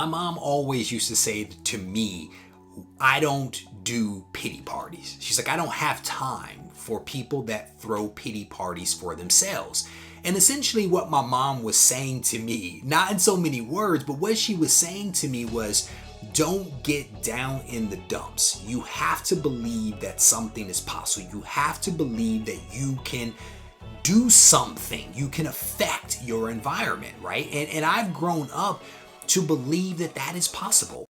My mom always used to say to me, I don't do pity parties. She's like, I don't have time for people that throw pity parties for themselves. And essentially what my mom was saying to me, not in so many words, but what she was saying to me was, don't get down in the dumps. You have to believe that something is possible. You have to believe that you can do something. You can affect your environment, right? And I've grown up to believe that that is possible.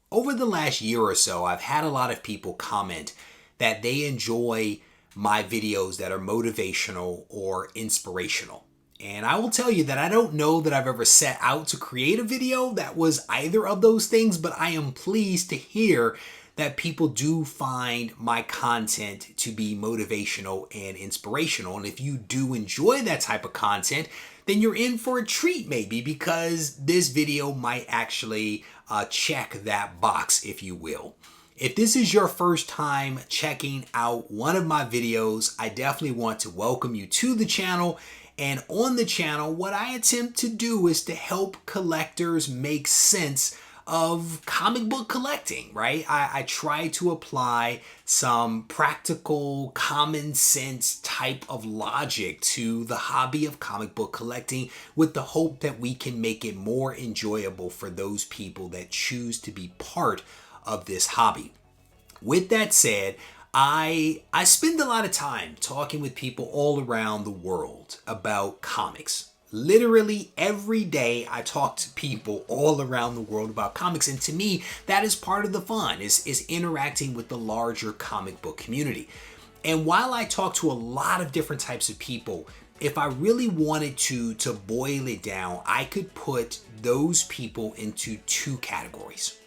Over the last year or so, I've had a lot of people comment that they enjoy my videos that are motivational or inspirational. And I will tell you that I don't know that I've ever set out to create a video that was either of those things, but I am pleased to hear that people do find my content to be motivational and inspirational. And if you do enjoy that type of content, then you're in for a treat maybe, because this video might actually check that box, if you will. If this is your first time checking out one of my videos, I definitely want to welcome you to the channel. And on the channel, what I attempt to do is to help collectors make sense of comic book collecting, right? I try to apply some practical, common sense type of logic to the hobby of comic book collecting, with the hope that we can make it more enjoyable for those people that choose to be part of this hobby. With that said, I spend a lot of time talking with people all around the world about comics. Literally every day I talk to people all around the world about comics, and to me that is part of the fun, is interacting with the larger comic book community. And while I talk to a lot of different types of people, if I really wanted to boil it down, I could put those people into two categories.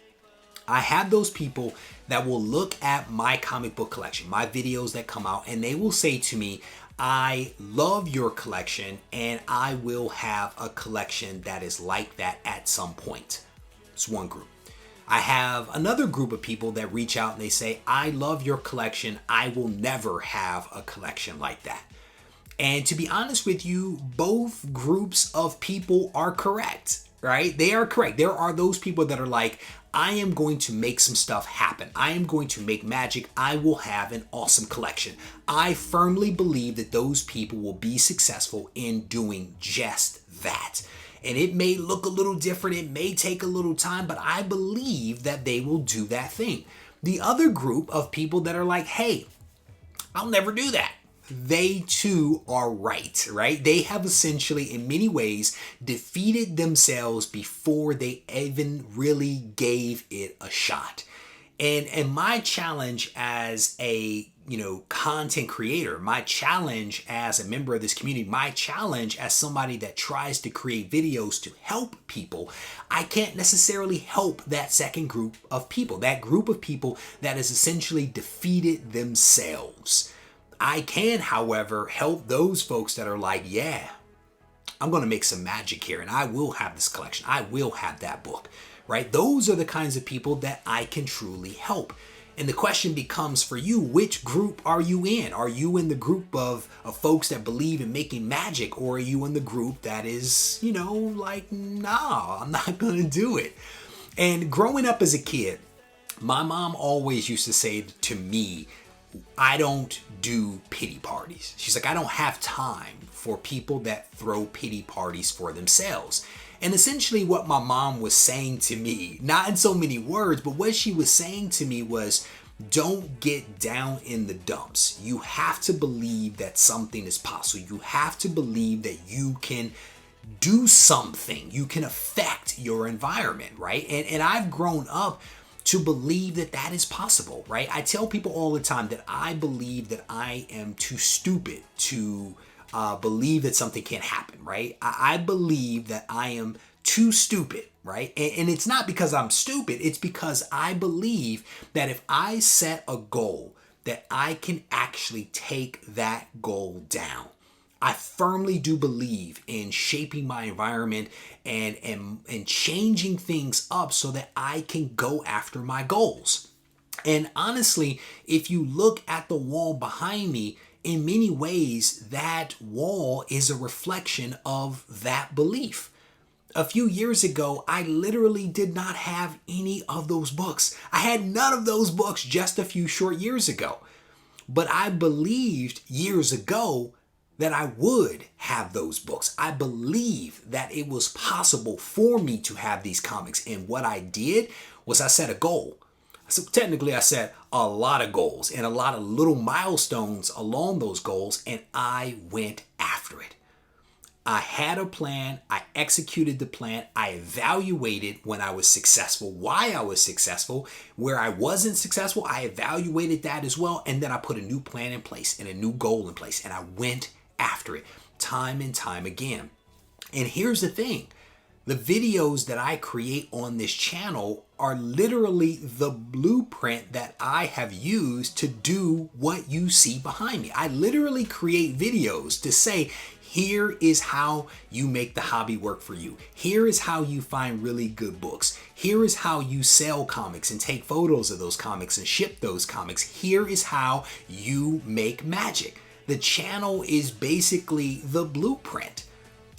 I have those people that will look at my comic book collection, my videos that come out, and they will say to me, I love your collection and I will have a collection that is like that at some point. It's one group. I have another group of people that reach out and they say, I love your collection. I will never have a collection like that. And to be honest with you, both groups of people are correct, right? They are correct. There are those people that are like, I am going to make some stuff happen. I am going to make magic. I will have an awesome collection. I firmly believe that those people will be successful in doing just that. And it may look a little different. It may take a little time, but I believe that they will do that thing. The other group of people that are like, hey, I'll never do that. They too are right? They have essentially, in many ways, defeated themselves before they even really gave it a shot. And my challenge as a content creator, my challenge as a member of this community, my challenge as somebody that tries to create videos to help people, I can't necessarily help that second group of people, that group of people that has essentially defeated themselves. I can, however, help those folks that are like, yeah, I'm going to make some magic here and I will have this collection. I will have that book, right? Those are the kinds of people that I can truly help. And the question becomes for you, which group are you in? Are you in the group of folks that believe in making magic, or are you in the group that is, like, nah, I'm not going to do it? And growing up as a kid, my mom always used to say to me, I don't do pity parties. She's like, I don't have time for people that throw pity parties for themselves. And essentially what my mom was saying to me, not in so many words, but what she was saying to me was, don't get down in the dumps. You have to believe that something is possible. You have to believe that you can do something. You can affect your environment, right? And I've grown up to believe that that is possible, right? I tell people all the time that I believe that I am too stupid to believe that something can't happen, right? I believe that I am too stupid, right? And it's not because I'm stupid. It's because I believe that if I set a goal, that I can actually take that goal down. I firmly do believe in shaping my environment and changing things up so that I can go after my goals. And honestly, if you look at the wall behind me, in many ways, that wall is a reflection of that belief. A few years ago, I literally did not have any of those books. I had none of those books just a few short years ago. But I believed years ago that I would have those books. I believed that it was possible for me to have these comics. And what I did was I set a goal. So technically I set a lot of goals and a lot of little milestones along those goals, and I went after it. I had a plan, I executed the plan, I evaluated when I was successful, why I was successful. Where I wasn't successful, I evaluated that as well, and then I put a new plan in place and a new goal in place, and I went after it time and time again. And here's the thing, the videos that I create on this channel are literally the blueprint that I have used to do what you see behind me. I literally create videos to say, here is how you make the hobby work for you. Here is how you find really good books. Here is how you sell comics and take photos of those comics and ship those comics. Here is how you make magic. The channel is basically the blueprint.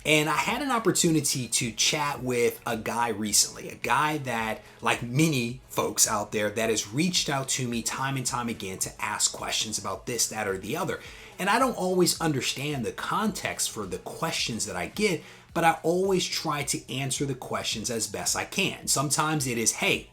And I had an opportunity to chat with a guy recently, a guy that, like many folks out there, that has reached out to me time and time again to ask questions about this, that, or the other. And I don't always understand the context for the questions that I get, but I always try to answer the questions as best I can. Sometimes it is, hey,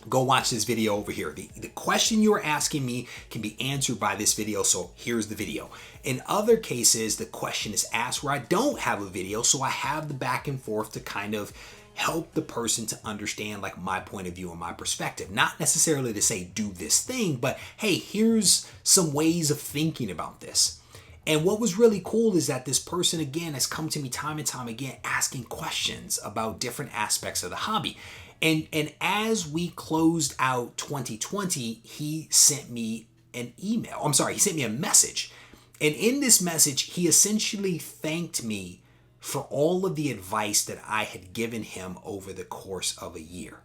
go watch this video over here. The question you are asking me can be answered by this video, so here's the video. In other cases, the question is asked where I don't have a video, so I have the back and forth to kind of help the person to understand like my point of view and my perspective. Not necessarily to say do this thing, but hey, here's some ways of thinking about this. And what was really cool is that this person again has come to me time and time again asking questions about different aspects of the hobby. And as we closed out 2020, he sent me an email. He sent me a message. And in this message, he essentially thanked me for all of the advice that I had given him over the course of a year.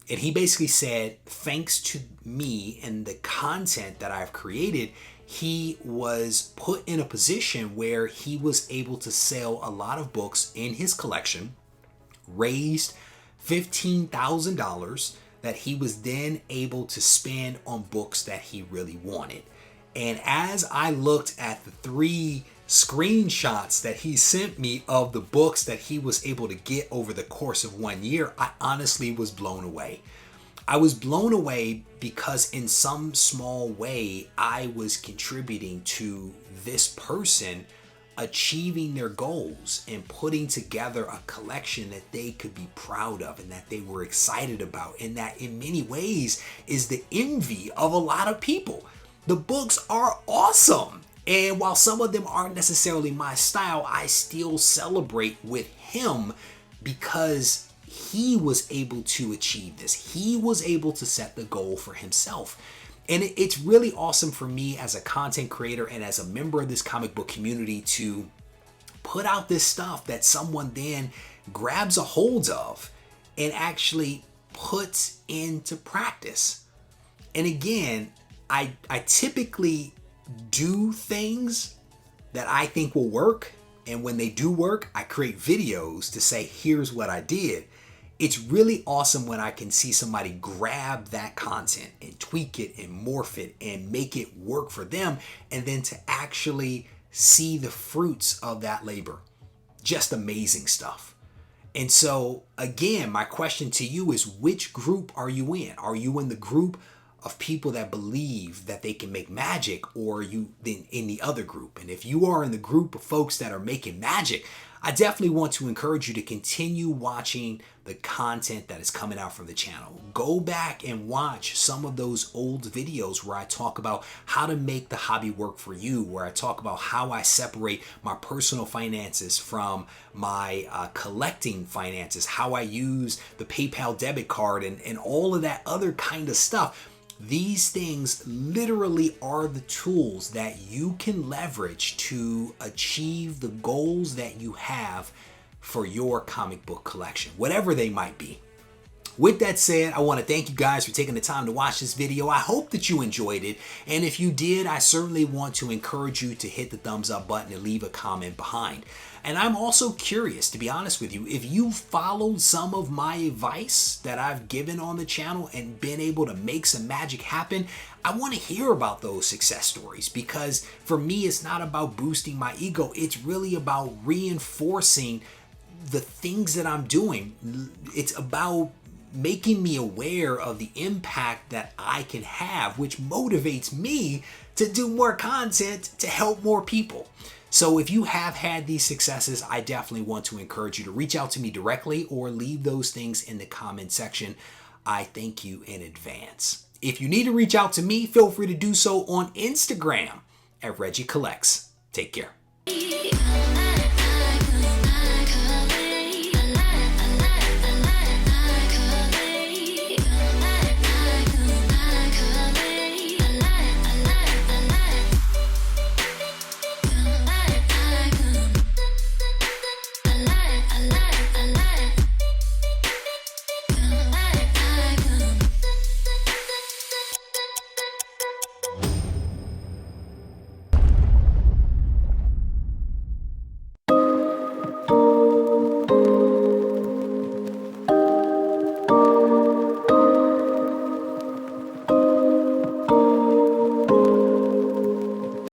And he basically said, thanks to me and the content that I've created, he was put in a position where he was able to sell a lot of books in his collection, raised $15,000 that he was then able to spend on books that he really wanted. And as I looked at the 3 screenshots that he sent me of the books that he was able to get over the course of 1 year, I honestly was blown away. I was blown away because in some small way, I was contributing to this person achieving their goals and putting together a collection that they could be proud of and that they were excited about, and that in many ways is the envy of a lot of people. The books are awesome. And while some of them aren't necessarily my style, I still celebrate with him because he was able to achieve this. He was able to set the goal for himself. And it's really awesome for me as a content creator and as a member of this comic book community to put out this stuff that someone then grabs a hold of and actually puts into practice. And again, I typically do things that I think will work. And when they do work, I create videos to say, here's what I did. It's really awesome when I can see somebody grab that content and tweak it and morph it and make it work for them, and then to actually see the fruits of that labor. Just amazing stuff. And so again, my question to you is, which group are you in? Are you in the group of people that believe that they can make magic, or are you in the other group? And if you are in the group of folks that are making magic, I definitely want to encourage you to continue watching the content that is coming out from the channel. Go back and watch some of those old videos where I talk about how to make the hobby work for you, where I talk about how I separate my personal finances from my collecting finances, how I use the PayPal debit card and all of that other kind of stuff. These things literally are the tools that you can leverage to achieve the goals that you have for your comic book collection, whatever they might be. With that said, I want to thank you guys for taking the time to watch this video. I hope that you enjoyed it. And if you did, I certainly want to encourage you to hit the thumbs up button and leave a comment behind. And I'm also curious, to be honest with you, if you followed some of my advice that I've given on the channel and been able to make some magic happen. I want to hear about those success stories, because for me, it's not about boosting my ego. It's really about reinforcing the things that I'm doing. It's about making me aware of the impact that I can have, which motivates me to do more content to help more people. So if you have had these successes, I definitely want to encourage you to reach out to me directly or leave those things in the comment section. I thank you in advance. If you need to reach out to me, feel free to do so on Instagram at Regie Collects. Take care.